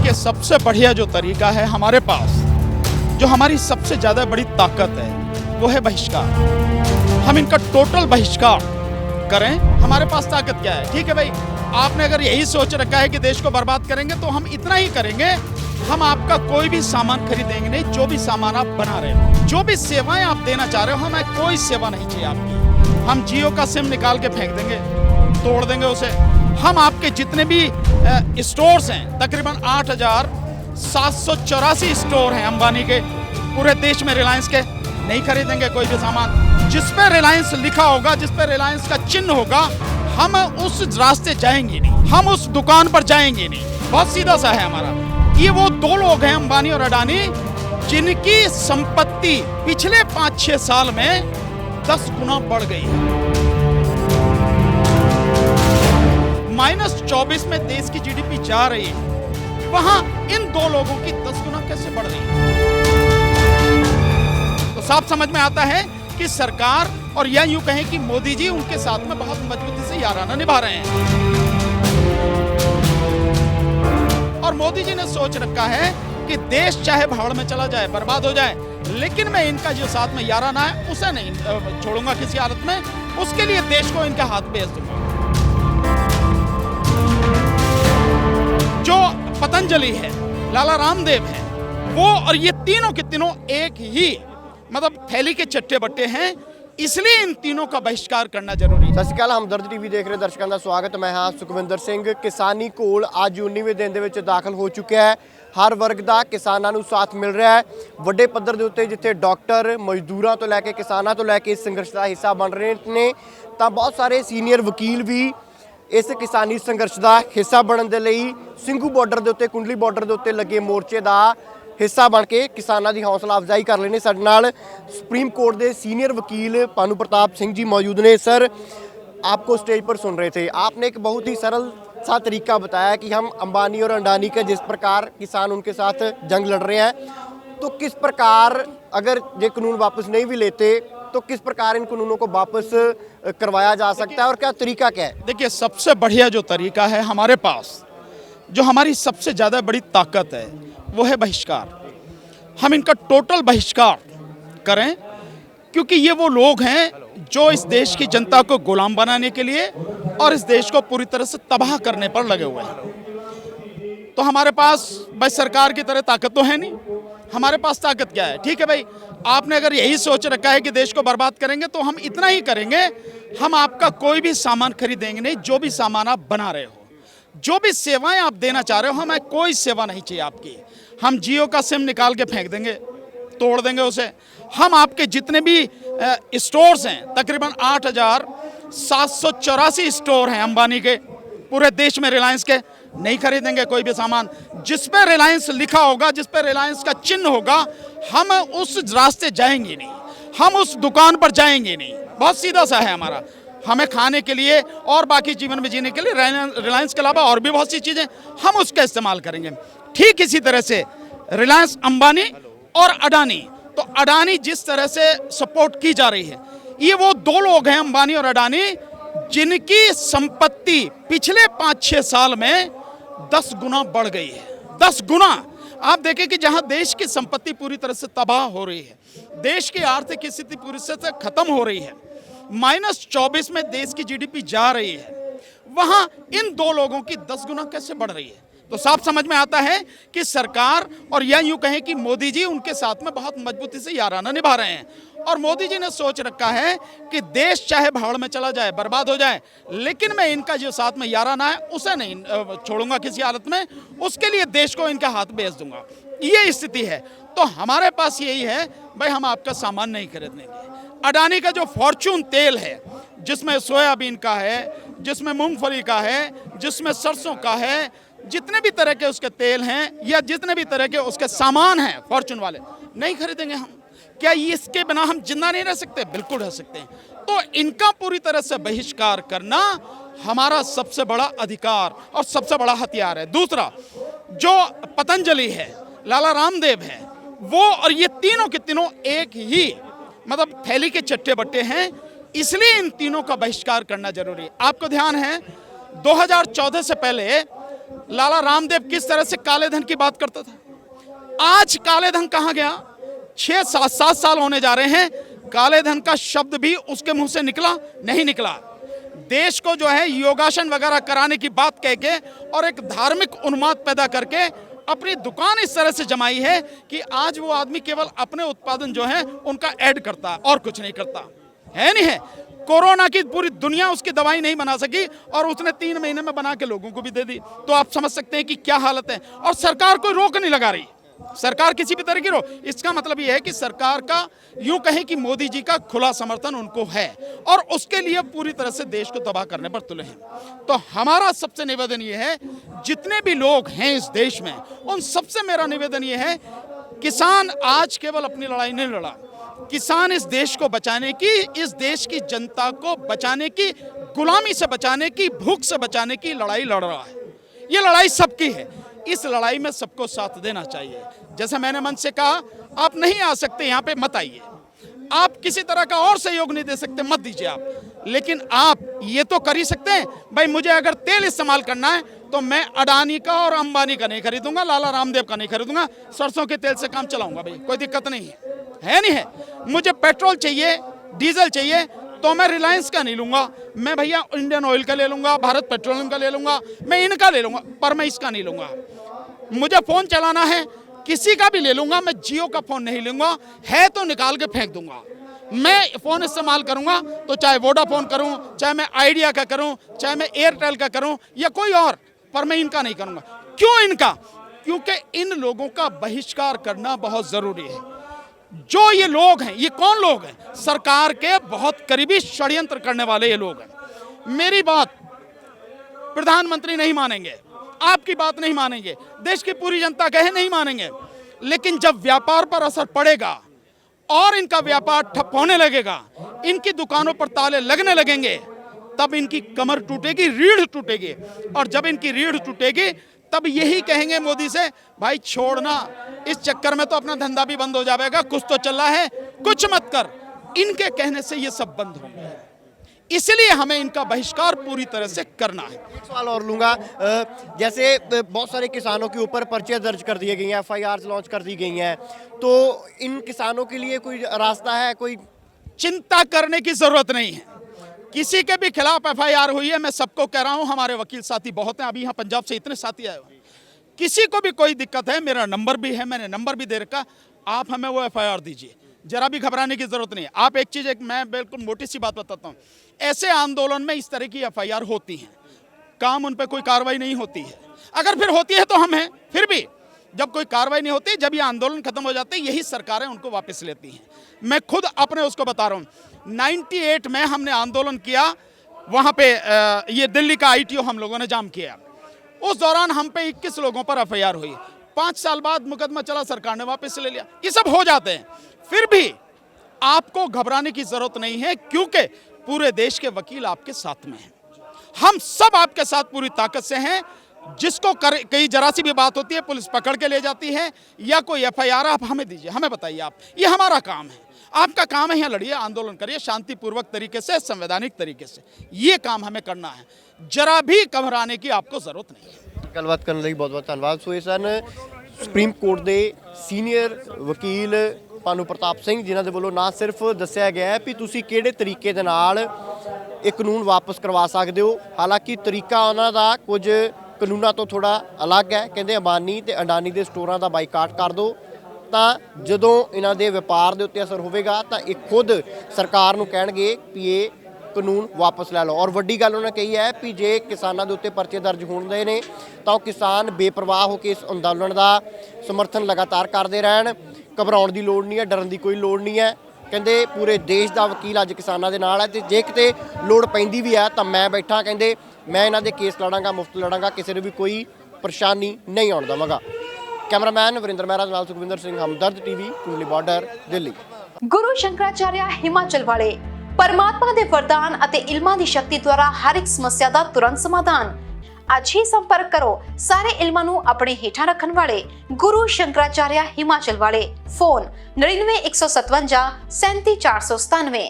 देखिए, सबसे बढ़िया जो तरीका है हमारे पास, जो हमारी सबसे ज़्यादा बड़ी ताकत है, वो है बहिष्कार। हम इनका टोटल बहिष्कार करें। हमारे पास ताकत क्या है? ठीक है भाई, आपने अगर यही सोच रखा है कि देश को बर्बाद करेंगे तो हम इतना ही करेंगे, हम आपका कोई भी सामान खरीदेंगे नहीं, जो भी सामान आप बना रहे हो, जो भी सेवाएं आप देना चाह रहे हो, हमें कोई सेवा नहीं चाहिए आपकी। हम जियो का सिम निकाल के फेंक देंगे, तोड़ देंगे उसे। हम आपके जितने भी स्टोर्स हैं, तकरीबन 8,784 स्टोर हैं अंबानी के पूरे देश में, रिलायंस के, नहीं खरीदेंगे कोई भी सामान। जिस पे रिलायंस लिखा होगा, जिस पे रिलायंस का चिन्ह होगा, हम उस रास्ते जाएंगे नहीं, हम उस दुकान पर जाएंगे नहीं। बहुत सीधा सा है हमारा। ये वो दो लोग हैं, अंबानी और अडानी, जिनकी संपत्ति पिछले 5-6 साल में 10 गुना बढ़ गई है। -24 में देश की जीडीपी जा रही है, वहां इन दो लोगों की 10 गुना कैसे बढ़ रही है? तो साफ समझ में आता है कि सरकार, और या यूं कहें कि मोदी जी उनके साथ में बहुत मजबूती से याराना निभा रहे हैं। और मोदी जी ने सोच रखा है कि देश चाहे भाड़ में चला जाए, बर्बाद हो जाए, लेकिन मैं इनका जो साथ में याराना है उसे नहीं छोड़ूंगा किसी हालत में। उसके लिए देश को इनके हाथ भेज दूंगा। जो पतंजलि है, लाला रामदेव है, वो और ये तीनों के तीनों एक ही मतलब थैली के चट्टे बट्टे हैं, इसलिए इन तीनों का बहिष्कार करना जरूरी है। ਸਤਿ ਸ਼੍ਰੀ ਅਕਾਲ, ਹਮਦਰਦ ਟੀਵੀ ਦੇਖ ਰਹੇ ਦਰਸ਼ਕਾਂ ਦਾ ਸਵਾਗਤ। ਮੈਂ ਹਾਂ ਸੁਖਵਿੰਦਰ ਸਿੰਘ। ਕਿਸਾਨੀ ਘੋਲ ਅੱਜ 19ਵੇਂ ਦਿਨ ਦੇ ਵਿੱਚ ਦਾਖਲ ਹੋ ਚੁੱਕਿਆ ਹੈ। ਹਰ ਵਰਗ ਦਾ ਕਿਸਾਨਾਂ ਨੂੰ ਸਾਥ ਮਿਲ ਰਿਹਾ ਹੈ ਵੱਡੇ ਪੱਧਰ ਦੇ ਉੱਤੇ, ਜਿੱਥੇ ਡਾਕਟਰ ਮਜ਼ਦੂਰਾਂ ਤੋਂ ਲੈ ਕੇ ਕਿਸਾਨਾਂ ਤੋਂ ਲੈ ਕੇ ਇਸ ਸੰਘਰਸ਼ ਦਾ ਹਿੱਸਾ ਬਣ ਰਹੇ ਨੇ, ਤਾਂ ਬਹੁਤ ਸਾਰੇ ਸੀਨੀਅਰ ਵਕੀਲ ਵੀ ਇਸ ਕਿਸਾਨੀ ਸੰਘਰਸ਼ ਦਾ ਹਿੱਸਾ ਬਣਨ ਦੇ ਲਈ ਸਿੰਘੂ ਬਾਰਡਰ ਦੇ ਉੱਤੇ, ਕੁੰਡਲੀ ਬਾਰਡਰ ਦੇ ਉੱਤੇ ਲੱਗੇ ਮੋਰਚੇ ਦਾ ਹਿੱਸਾ ਬਣ ਕੇ ਕਿਸਾਨਾਂ ਦੀ ਹੌਸਲਾ ਅਫਜ਼ਾਈ ਕਰ ਰਹੇ ਨੇ। ਸਾਡੇ ਨਾਲ सुप्रीम कोर्ट के सीनियर वकील भानु प्रताप सिंह जी मौजूद ने। सर, आपको स्टेज पर सुन रहे थे, आपने एक बहुत ही सरल सा तरीका बताया कि हम अंबानी और अडानी के जिस प्रकार किसान उनके साथ जंग लड़ रहे हैं, तो किस प्रकार अगर ये कानून वापस नहीं भी लेते तो किस प्रकार इन कानूनों को वापस करवाया जा सकता है और क्या तरीका क्या है? देखिए, सबसे बढ़िया जो तरीका है हमारे पास, जो हमारी सबसे ज़्यादा बड़ी ताकत है, वो है बहिष्कार। हम इनका टोटल बहिष्कार करें, क्योंकि ये वो लोग हैं जो इस देश की जनता को गुलाम बनाने के लिए और इस देश को पूरी तरह से तबाह करने पर लगे हुए हैं। तो हमारे पास भाई सरकार की तरह ताकत तो है नहीं, हमारे पास ताकत क्या है? ठीक है भाई, आपने अगर यही सोच रखा है कि देश को बर्बाद करेंगे तो हम इतना ही करेंगे, हम आपका कोई भी सामान खरीदेंगे नहीं, जो भी सामान आप बना रहे हो, जो भी सेवाएं आप देना चाह रहे हो, हमें कोई सेवा नहीं चाहिए आपकी। हम जियो का सिम निकाल के फेंक देंगे, तोड़ देंगे उसे। हम आपके जितने भी स्टोर्स हैं, तकरीबन 8,784 स्टोर हैं अंबानी के पूरे देश में, रिलायंस के, नहीं खरीदेंगे कोई भी सामान। जिस पे रिलायंस लिखा होगा, जिस पे रिलायंस का चिन्ह होगा, हम उस रास्ते जाएंगे नहीं, हम उस दुकान पर जाएंगे नहीं। बहुत सीधा सा है हमारा। हमें खाने के लिए और बाकी जीवन में जीने के लिए रिलायंस के अलावा और भी बहुत सी चीज़ें हम उसका इस्तेमाल करेंगे। ठीक इसी तरह से रिलायंस, अंबानी और अडानी, तो अडानी जिस तरह से सपोर्ट की जा रही है, ये वो दो लोग हैं, अंबानी और अडानी, जिनकी संपत्ति पिछले 5-6 साल में 10 गुना बढ़ गई है। 10 गुना। आप देखें कि जहां देश की संपत्ति पूरी तरह से तबाह हो रही है, देश की आर्थिक स्थिति पूरी तरह से खत्म हो रही है, -24 में देश की जीडीपी जा रही है, वहां इन दो लोगों की 10 गुना कैसे बढ़ रही है? तो साफ समझ में आता है कि सरकार, और या यूं कहें कि मोदी जी उनके साथ में बहुत मजबूती से याराना निभा रहे हैं। और मोदी जी ने सोच रखा है कि देश चाहे भाड़ में चला जाए, बर्बाद हो जाए, लेकिन मैं इनका जो साथ में याराना है उसे नहीं छोड़ूंगा किसी हालत में। उसके लिए देश को इनके हाथ भेज दूंगा। ये स्थिति है। तो हमारे पास यही है भाई, हम आपका सामान नहीं खरीदेंगे। अडानी का जो फॉर्चून तेल है, जिसमें सोयाबीन का है, जिसमें मूंगफली का है, जिसमें सरसों का है, जितने भी तरह के उसके तेल हैं या जितने भी तरह के उसके सामान हैं फॉर्चून वाले, नहीं खरीदेंगे हम। क्या इसके बिना हम जिंदा नहीं रह सकते? बिल्कुल रह सकते हैं। तो इनका पूरी तरह से बहिष्कार करना हमारा सबसे बड़ा अधिकार और सबसे बड़ा हथियार है। दूसरा, जो पतंजलि है, लाला रामदेव है, वो और ये तीनों के तीनों एक ही मतलब थैली के चट्टे बट्टे हैं, इसलिए इन तीनों का बहिष्कार करना जरूरी है। आपको ध्यान है 2014 से पहले लाला रामदेव किस तरह से काले धन की बात करता था। आज काले धन कहाँ गया? 6-7 साल होने जा रहे हैं, काले धन का शब्द भी उसके मुंह से निकला नहीं निकला। देश को जो है योगासन वगैरह कराने की बात कह के और एक धार्मिक उन्माद पैदा करके अपनी दुकान इस तरह से जमाई है कि आज वो आदमी केवल अपने उत्पादन जो है उनका ऐड करता है और कुछ नहीं करता है। नहीं है, कोरोना की पूरी दुनिया उसकी दवाई नहीं बना सकी और उसने 3 महीने में बना के लोगों को भी दे दी। तो आप समझ सकते हैं कि क्या हालत है। और सरकार कोई रोक नहीं लगा रही, सरकार किसी भी तरह की रोक। इसका मतलब यह है कि सरकार का यूं कहें कि मोदी जी का खुला समर्थन उनको है और उसके लिए पूरी तरह से देश को तबाह करने पर तुले हैं। तो हमारा सबसे निवेदन यह है, जितने भी लोग हैं इस देश में, उन सबसे मेरा निवेदन यह है, किसान आज केवल अपनी लड़ाई नहीं लड़ा, किसान इस देश को बचाने की, इस देश की जनता को बचाने की, गुलामी से बचाने की, भूख से बचाने की लड़ाई लड़ रहा है। ये लड़ाई सबकी है, इस लड़ाई में सबको साथ देना चाहिए। जैसे मैंने मंच से कहा, आप नहीं आ सकते यहाँ पे, मत आइए। आप किसी तरह का और सहयोग नहीं दे सकते, मत दीजिए आप। लेकिन आप ये तो कर ही सकते हैं, भाई मुझे अगर तेल इस्तेमाल करना है तो मैं अडानी का और अंबानी का नहीं खरीदूंगा, लाला रामदेव का नहीं खरीदूंगा, सरसों के तेल से काम चलाऊंगा, भाई कोई दिक्कत नहीं है नहीं है। मुझे पेट्रोल चाहिए, डीजल चाहिए तो मैं रिलायंस का नहीं लूंगा, मैं भैया इंडियन ऑयल का ले लूंगा, भारत पेट्रोलियम का ले लूंगा, मैं इनका ले लूंगा, पर मैं इसका नहीं लूंगा। मुझे फोन चलाना है, किसी का भी ले लूंगा, मैं जियो का फोन नहीं लूंगा, है तो निकाल के फेंक दूंगा। मैं फोन इस्तेमाल करूंगा तो चाहे वोडाफोन करूं, चाहे मैं आइडिया का करूं, चाहे मैं एयरटेल का करूं या कोई और, पर मैं इनका नहीं करूंगा। क्यों इनका? क्योंकि इन लोगों का बहिष्कार करना बहुत जरूरी है। जो ये लोग हैं, ये कौन लोग हैं? सरकार के बहुत करीबी षड्यंत्र करने वाले ये लोग हैं। मेरी बात प्रधानमंत्री नहीं मानेंगे, आपकी बात नहीं मानेंगे, देश की पूरी जनता कहे नहीं मानेंगे, लेकिन जब व्यापार पर असर पड़ेगा और इनका व्यापार ठप होने लगेगा, इनकी दुकानों पर ताले लगने लगेंगे, तब इनकी कमर टूटेगी, रीढ़ टूटेगी। और जब इनकी रीढ़ टूटेगी तब यही कहेंगे मोदी से, भाई छोड़ना, इस चक्कर में तो अपना धंधा भी बंद हो जाएगा, कुछ तो चल रहा है, कुछ मत कर। इनके कहने से ये सब बंद होंगे, इसलिए हमें इनका बहिष्कार पूरी तरह से करना है। एक सवाल और लूंगा, जैसे बहुत सारे किसानों के ऊपर पर्चे दर्ज कर दिए गए हैं, FIR लॉन्च कर दी गई हैं, तो इन किसानों के लिए कोई रास्ता है? कोई चिंता करने की जरूरत नहीं है। किसी के भी खिलाफ FIR हुई है, मैं सबको कह रहा हूं, हमारे वकील साथी बहुत हैं, अभी यहाँ पंजाब से इतने साथी आए हुए, किसी को भी कोई दिक्कत है, मेरा नंबर भी है, मैंने नंबर भी दे रखा, आप हमें वो FIR दीजिए, जरा भी घबराने की जरूरत नहीं है। आप एक चीज, मैं बिल्कुल मोटी सी बात बताता हूँ, ऐसे आंदोलन में इस तरह की FIR होती हैं, काम उन पर कोई कार्रवाई नहीं होती है। अगर फिर होती है तो हम हैं, फिर भी जब कोई कार्रवाई नहीं होती, जब ये आंदोलन खत्म हो जाते हैं, यही सरकारें उनको वापस लेती हैं। मैं खुद अपने उसको बता रहा हूँ, 98 में हमने आंदोलन किया, वहाँ पे ये दिल्ली का ITO हम लोगों ने जाम किया, उस दौरान हम पे 21 लोगों पर FIR हुई। 5 साल बाद मुकदमा चला, सरकार ने वापस ले लिया। ये सब हो जाते हैं, फिर भी आपको घबराने की जरूरत नहीं है, क्योंकि पूरे देश के वकील आपके साथ में हैं। हम सब आपके साथ पूरी ताकत से हैं। जिसको कहीं जरा सी भी बात होती है, पुलिस पकड़ के ले जाती है, या कोई FIR आप हमें दीजिए, हमें बताइए आप, ये हमारा काम है। आपका काम है यहाँ लड़िए, आंदोलन करिए शांतिपूर्वक तरीके से, संवैधानिक तरीके से, ये काम हमें करना है, जरा भी घबराने की आपको जरूरत नहीं है। ਗੱਲਬਾਤ ਕਰਨ ਲਈ ਬਹੁਤ ਬਹੁਤ ਧੰਨਵਾਦ। ਸੋ ਇਹ ਸਨ ਸੁਪਰੀਮ ਕੋਰਟ ਦੇ ਸੀਨੀਅਰ ਵਕੀਲ ਭਾਨੂ ਪ੍ਰਤਾਪ ਸਿੰਘ, ਜਿਨ੍ਹਾਂ ਦੇ ਵੱਲੋਂ ਨਾ ਸਿਰਫ ਦੱਸਿਆ ਗਿਆ ਹੈ ਵੀ ਤੁਸੀਂ ਕਿਹੜੇ ਤਰੀਕੇ ਦੇ ਨਾਲ ਇਹ ਕਾਨੂੰਨ ਵਾਪਸ ਕਰਵਾ ਸਕਦੇ ਹੋ, ਹਾਲਾਂਕਿ ਤਰੀਕਾ ਉਹਨਾਂ ਦਾ ਕੁਝ ਕਾਨੂੰਨਾਂ ਤੋਂ ਥੋੜਾ ਅਲੱਗ ਹੈ। ਕਹਿੰਦੇ ਅੰਬਾਨੀ ਤੇ ਅਡਾਨੀ ਦੇ ਸਟੋਰਾਂ ਦਾ ਬਾਈਕਾਟ ਕਰ ਦਿਓ, ਤਾਂ ਜਦੋਂ ਇਹਨਾਂ ਦੇ ਵਪਾਰ ਦੇ ਉੱਤੇ ਅਸਰ ਹੋਵੇਗਾ ਤਾਂ ਇਹ ਖੁਦ ਸਰਕਾਰ ਨੂੰ ਕਹਿਣਗੇ ਵੀ ਇਹ ਕਾਨੂੰਨ ਵਾਪਸ ਲੈ ਲਓ। ਔਰ ਵੱਡੀ ਗੱਲ ਉਹਨਾਂ ਕਹੀ ਹੈ ਵੀ ਜੇ ਕਿਸਾਨਾਂ ਦੇ ਉੱਤੇ ਪਰਚੇ ਦਰਜ ਹੁੰਦੇ ਨੇ ਤਾਂ ਉਹ ਕਿਸਾਨ ਬੇਪਰਵਾਹ ਹੋ ਕੇ ਇਸ ਅੰਦੋਲਨ ਦਾ ਸਮਰਥਨ ਲਗਾਤਾਰ ਕਰਦੇ ਰਹਿਣ, ਘਬਰਾਉਣ ਦੀ ਲੋੜ ਨਹੀਂ ਹੈ, ਡਰਨ ਦੀ ਕੋਈ ਲੋੜ ਨਹੀਂ ਹੈ। ਕਹਿੰਦੇ ਪੂਰੇ ਦੇਸ਼ ਦਾ ਵਕੀਲ ਅੱਜ ਕਿਸਾਨਾਂ ਦੇ ਨਾਲ ਹੈ, ਤੇ ਜੇ ਕਿਤੇ ਲੋੜ ਪੈਂਦੀ ਵੀ ਹੈ ਤਾਂ ਮੈਂ ਬੈਠਾ, ਕਹਿੰਦੇ ਮੈਂ ਇਹਨਾਂ ਦੇ ਕੇਸ ਲੜਾਂਗਾ, ਮੁਫਤ ਲੜਾਂਗਾ, ਕਿਸੇ ਨੂੰ ਵੀ ਕੋਈ ਪਰੇਸ਼ਾਨੀ ਨਹੀਂ ਆਉਣ ਦੇਵਾਂਗਾ। कैमरामैन वरिंदर मेहरा नाल सुखविंदर सिंह, हमदर्द TV, कुंडली बॉर्डर, दिल्ली। गुरु शंकराचार्य हिमाचल वाले परमात्मा दे वरदान अते इल्मां दी शक्ति द्वारा हर एक समस्या दा तुरंत समाधान। आज ही संपर्क करो सारे इल्मां नू अपने हेठां रखन वाले गुरु शंकराचार्य हिमाचल वाले। फोन 99 157 37 497।